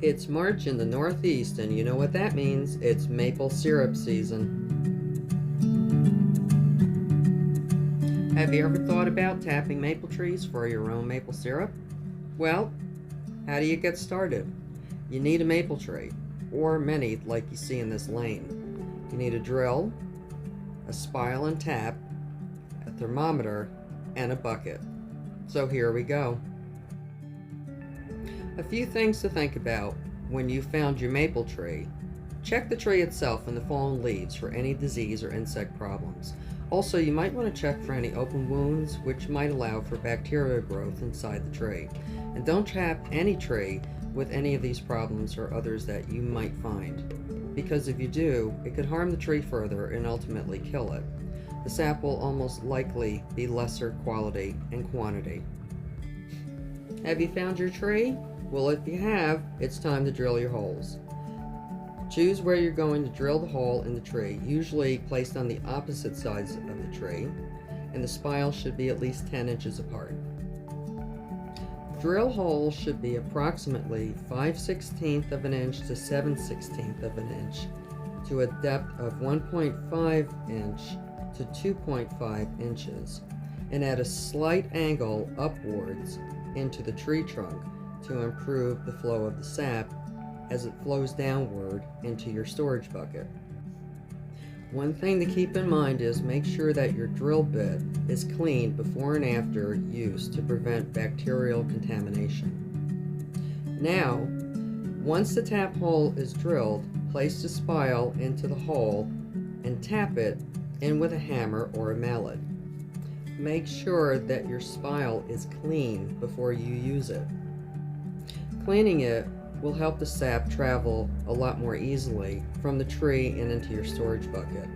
It's March in the Northeast, and you know what that means. It's maple syrup season. Have you ever thought about tapping maple trees for your own maple syrup? Well, how do you get started? You need a maple tree, or many like you see in this lane. You need a drill, a spile and tap, a thermometer, and a bucket. So here we go. A few things to think about when you found your maple tree. Check the tree itself and the fallen leaves for any disease or insect problems. Also, you might want to check for any open wounds, which might allow for bacterial growth inside the tree. And don't tap any tree with any of these problems or others that you might find, because if you do, it could harm the tree further and ultimately kill it. The sap will almost likely be lesser quality and quantity. Have you found your tree? Well, if you have, it's time to drill your holes. Choose where you're going to drill the hole in the tree, usually placed on the opposite sides of the tree, and the spiles should be at least 10 inches apart. Drill holes should be approximately 5/16 of an inch to 7/16 of an inch to a depth of 1.5 inch to 2.5 inches, and at a slight angle upwards into the tree trunk to improve the flow of the sap as it flows downward into your storage bucket. One thing to keep in mind is make sure that your drill bit is cleaned before and after use to prevent bacterial contamination. Now, once the tap hole is drilled, place the spile into the hole and tap it in with a hammer or a mallet. Make sure that your spile is clean before you use it. Cleaning it will help the sap travel a lot more easily from the tree and into your storage bucket.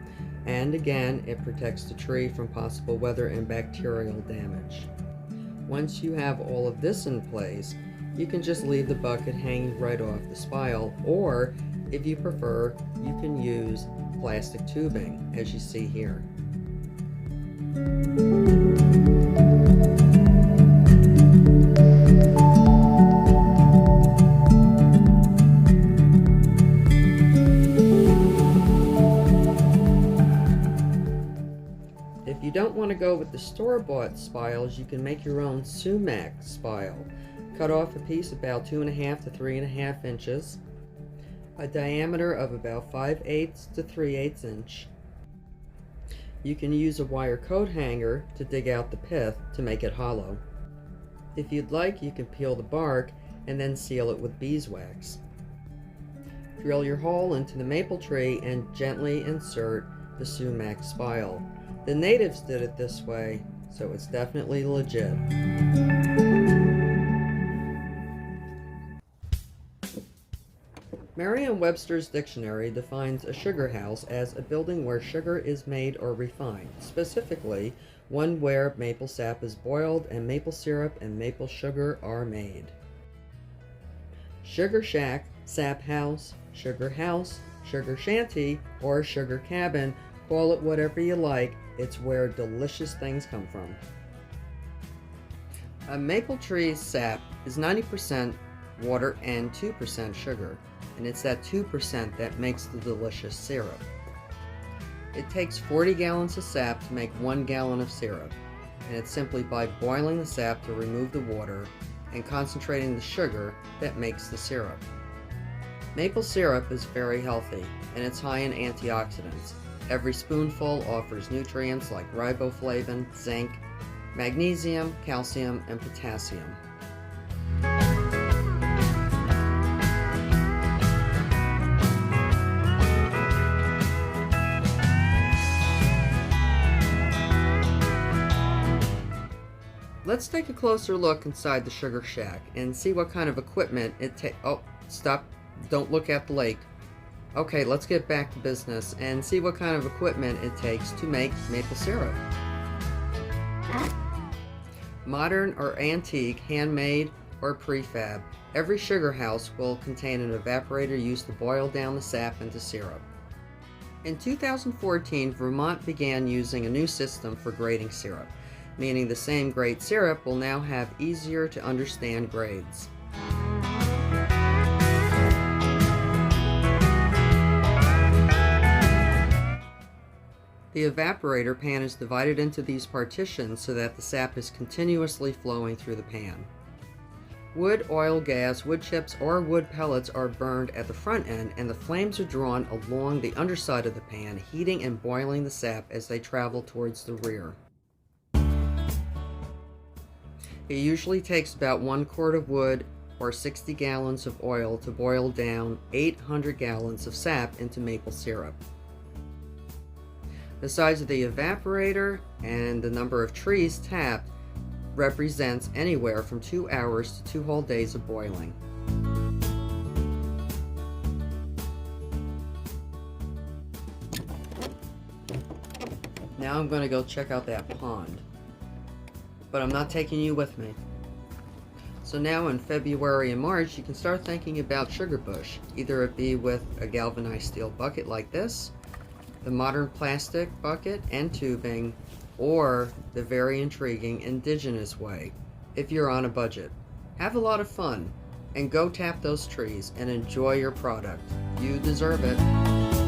And again, it protects the tree from possible weather and bacterial damage. Once you have all of this in place, you can just leave the bucket hanging right off the spile, or if you prefer, you can use plastic tubing, as you see here. If you don't want to go with the store-bought spiles, you can make your own sumac spile. Cut off a piece about 2.5 to 3.5 inches, a diameter of about 5/8 to 3/8 inch. You can use a wire coat hanger to dig out the pith to make it hollow. If you'd like, you can peel the bark and then seal it with beeswax. Drill your hole into the maple tree and gently insert the sumac spile. The natives did it this way, so it's definitely legit. Merriam-Webster's dictionary defines a sugar house as a building where sugar is made or refined, specifically one where maple sap is boiled and maple syrup and maple sugar are made. Sugar shack, sap house, sugar shanty, or sugar cabin, call it whatever you like, it's where delicious things come from. A maple tree's sap is 90% water and 2% sugar, and it's that 2% that makes the delicious syrup. It takes 40 gallons of sap to make 1 gallon of syrup, and it's simply by boiling the sap to remove the water and concentrating the sugar that makes the syrup. Maple syrup is very healthy, and it's high in antioxidants. Every spoonful offers nutrients like riboflavin, zinc, magnesium, calcium, and potassium. Let's take a closer look inside the sugar shack and see what kind of equipment it takes. Oh, stop. Don't look at the lake. Okay, let's get back to business and see what kind of equipment it takes to make maple syrup. Modern or antique, handmade or prefab, every sugar house will contain an evaporator used to boil down the sap into syrup. In 2014, Vermont began using a new system for grading syrup, meaning the same grade syrup will now have easier to understand grades. The evaporator pan is divided into these partitions so that the sap is continuously flowing through the pan. Wood, oil, gas, wood chips, or wood pellets are burned at the front end, and the flames are drawn along the underside of the pan, heating and boiling the sap as they travel towards the rear. It usually takes about 1 quart of wood or 60 gallons of oil to boil down 800 gallons of sap into maple syrup. The size of the evaporator and the number of trees tapped represents anywhere from 2 hours to 2 whole days of boiling. Now I'm going to go check out that pond, but I'm not taking you with me. So now in February and March, you can start thinking about sugar bush, either it be with a galvanized steel bucket like this, the modern plastic bucket and tubing, or the very intriguing indigenous way, if you're on a budget. Have a lot of fun, and go tap those trees and enjoy your product. You deserve it.